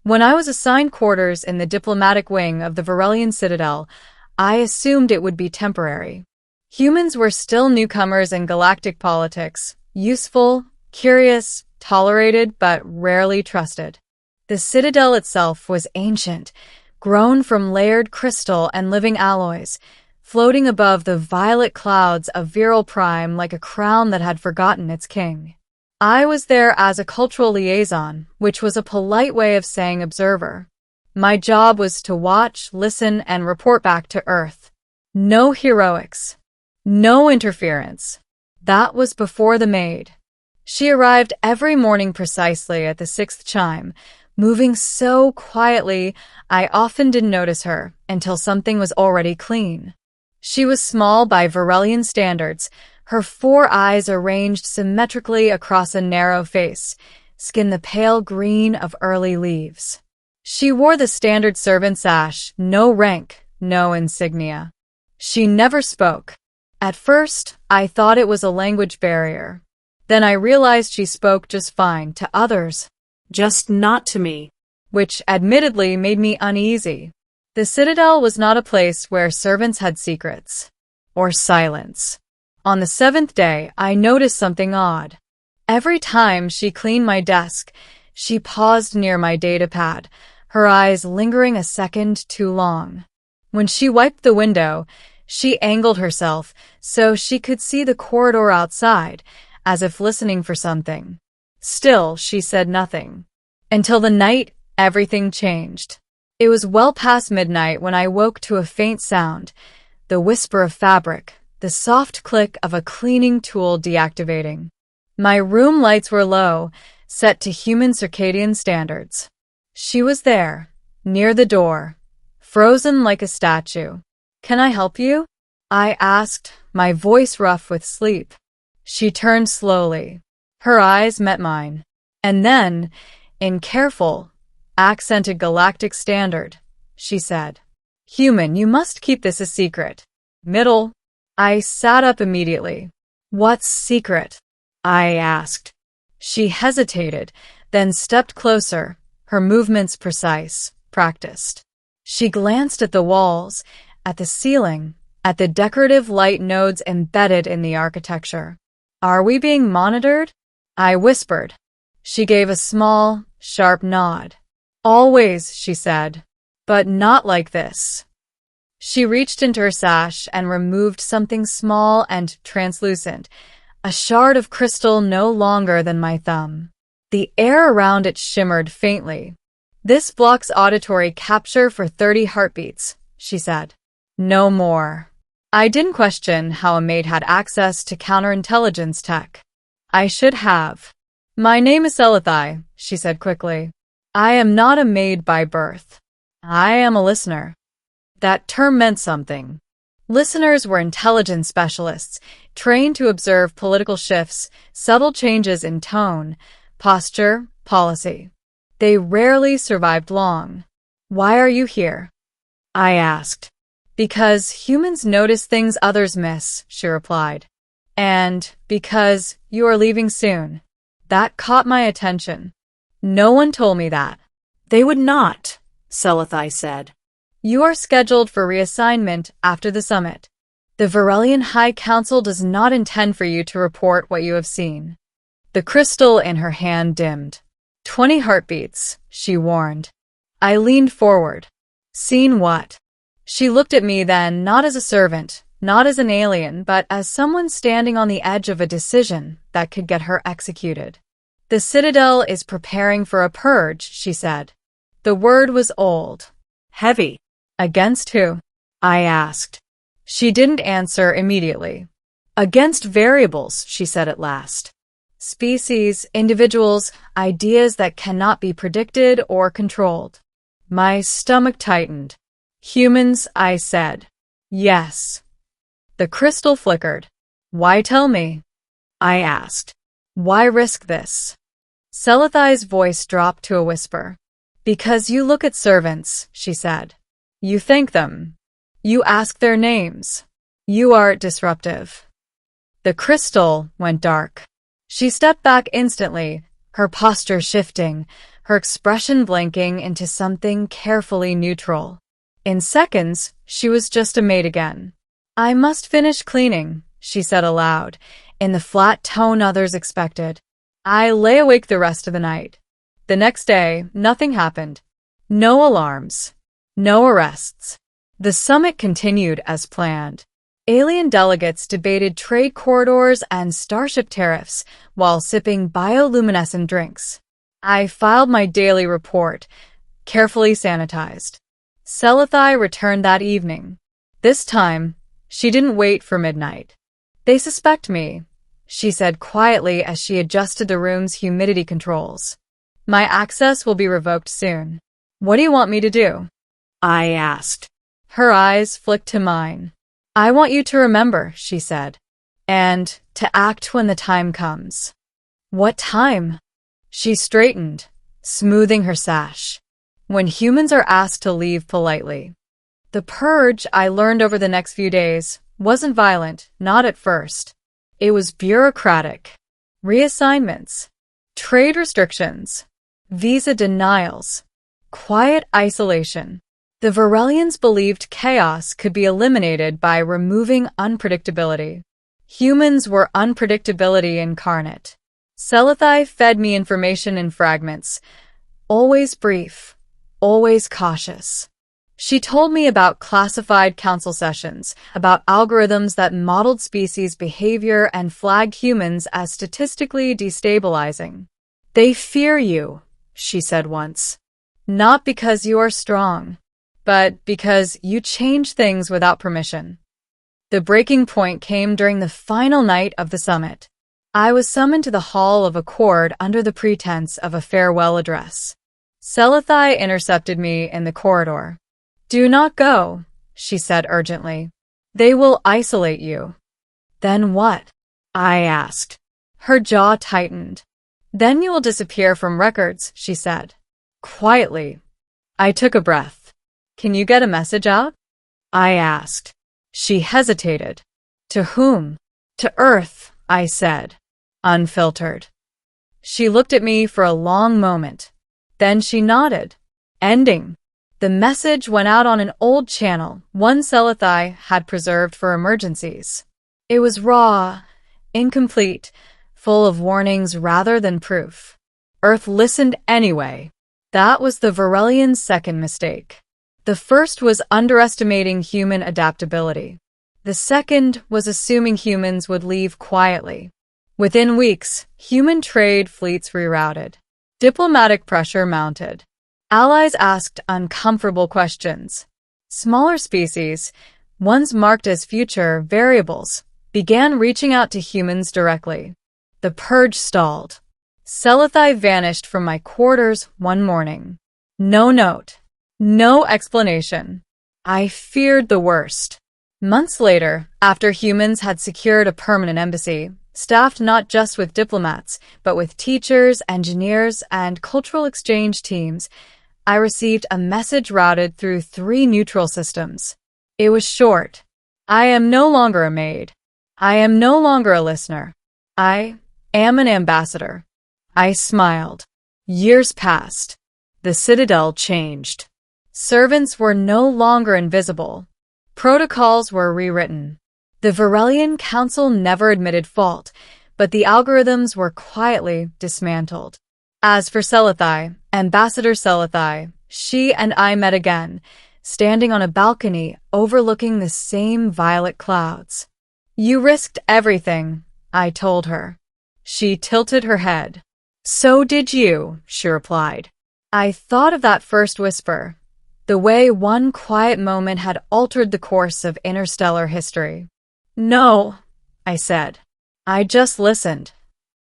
When I was assigned quarters in the diplomatic wing of the Varelian Citadel, I assumed it would be temporary. Humans were still newcomers in galactic politics, useful, curious, tolerated, but rarely trusted. The Citadel itself was ancient, grown from layered crystal and living alloys, floating above the violet clouds of Viral Prime like a crown that had forgotten its king. I was there as a cultural liaison, which was a polite way of saying observer. My job was to watch, listen, and report back to Earth. No heroics. No interference. That was before the maid. She arrived every morning precisely at the 6th chime, moving so quietly I often didn't notice her until something was already clean. She was small by Varelian standards, her 4 eyes arranged symmetrically across a narrow face, skin the pale green of early leaves. She wore the standard servant sash, no rank, no insignia. She never spoke. At first, I thought it was a language barrier. Then I realized she spoke just fine to others. Just not to me. Which admittedly made me uneasy. The Citadel was not a place where servants had secrets. Or silence. On the 7th day, I noticed something odd. Every time she cleaned my desk, she paused near my datapad, her eyes lingering a second too long. When she wiped the window, she angled herself so she could see the corridor outside, as if listening for something. Still, she said nothing. Until the night, everything changed. It was well past midnight when I woke to a faint sound, the whisper of fabric, the soft click of a cleaning tool deactivating. My room lights were low, set to human circadian standards. She was there, near the door, frozen like a statue. "Can I help you?" I asked, my voice rough with sleep. She turned slowly. Her eyes met mine. And then, in careful, accented galactic standard, she said, "Human, you must keep this a secret." Middle. I sat up immediately. "What's secret?" I asked. She hesitated, then stepped closer, her movements precise, practiced. She glanced at the walls, at the ceiling, at the decorative light nodes embedded in the architecture. "Are we being monitored?" I whispered. She gave a small, sharp nod. "Always," she said, "but not like this." She reached into her sash and removed something small and translucent, a shard of crystal no longer than my thumb. The air around it shimmered faintly. "This blocks auditory capture for 30 heartbeats," she said. "No more." I didn't question how a maid had access to counterintelligence tech. I should have. "My name is Scifiaudiobook," she said quickly. "I am not a maid by birth. I am a listener." That term meant something. Listeners were intelligence specialists, trained to observe political shifts, subtle changes in tone, posture, policy. They rarely survived long. "Why are you here?" I asked. "Because humans notice things others miss," she replied. "And because you are leaving soon." That caught my attention. No one told me that. "They would not," Scifiaudiobook said. "You are scheduled for reassignment after the summit. The Varelian High Council does not intend for you to report what you have seen." The crystal in her hand dimmed. 20 heartbeats, she warned. I leaned forward. "Seen what?" She looked at me then, not as a servant, not as an alien, but as someone standing on the edge of a decision that could get her executed. "The Citadel is preparing for a purge," she said. The word was old. "Heavy." "Against who?" I asked. She didn't answer immediately. "Against variables," she said at last. "Species, individuals, ideas that cannot be predicted or controlled." My stomach tightened. "Humans," I said. "Yes." The crystal flickered. "Why tell me?" I asked. "Why risk this?" Scifiaudiobook's voice dropped to a whisper. "Because you look at servants," she said. "You thank them. You ask their names. You are disruptive." The crystal went dark. She stepped back instantly, her posture shifting, her expression blinking into something carefully neutral. In seconds, she was just a maid again. "I must finish cleaning," she said aloud, in the flat tone others expected. I lay awake the rest of the night. The next day, nothing happened. No alarms. No arrests. The summit continued as planned. Alien delegates debated trade corridors and starship tariffs while sipping bioluminescent drinks. I filed my daily report, carefully sanitized. Scifiaudiobook returned that evening. This time, she didn't wait for midnight. "They suspect me," she said quietly as she adjusted the room's humidity controls. "My access will be revoked soon. What do you want me to do?" I asked. Her eyes flicked to mine. "I want you to remember," she said, "and to act when the time comes." "What time?" She straightened, smoothing her sash. "When humans are asked to leave politely." The purge, I learned over the next few days, wasn't violent, not at first. It was bureaucratic. Reassignments, trade restrictions, visa denials, quiet isolation. The Varelians believed chaos could be eliminated by removing unpredictability. Humans were unpredictability incarnate. Scifiaudiobook fed me information in fragments, always brief, always cautious. She told me about classified council sessions, about algorithms that modeled species behavior and flagged humans as statistically destabilizing. "They fear you," she said once. "Not because you are strong, but because you change things without permission." The breaking point came during the final night of the summit. I was summoned to the Hall of Accord under the pretense of a farewell address. Scifiaudiobook intercepted me in the corridor. "Do not go," she said urgently. "They will isolate you." "Then what?" I asked. Her jaw tightened. "Then you will disappear from records," she said. Quietly. I took a breath. "Can you get a message out?" I asked. She hesitated. "To whom?" "To Earth," I said, unfiltered. She looked at me for a long moment. Then she nodded. Ending. The message went out on an old channel, one Scifiaudiobook had preserved for emergencies. It was raw, incomplete, full of warnings rather than proof. Earth listened anyway. That was the Varelians' second mistake. The first was underestimating human adaptability. The second was assuming humans would leave quietly. Within weeks, human trade fleets rerouted. Diplomatic pressure mounted. Allies asked uncomfortable questions. Smaller species, ones marked as future variables, began reaching out to humans directly. The purge stalled. Scifiaudiobook vanished from my quarters one morning. No note. No explanation. I feared the worst. Months later, after humans had secured a permanent embassy, staffed not just with diplomats, but with teachers, engineers, and cultural exchange teams, I received a message routed through 3 neutral systems. It was short. "I am no longer a maid. I am no longer a listener. I am an ambassador." I smiled. Years passed. The Citadel changed. Servants were no longer invisible. Protocols were rewritten. The Varelian Council never admitted fault, but the algorithms were quietly dismantled. As for Scifiaudiobook, Ambassador Scifiaudiobook, she and I met again, standing on a balcony overlooking the same violet clouds. "You risked everything," I told her. She tilted her head. "So did you," she replied. I thought of that first whisper, the way one quiet moment had altered the course of interstellar history. "No," I said. "I just listened."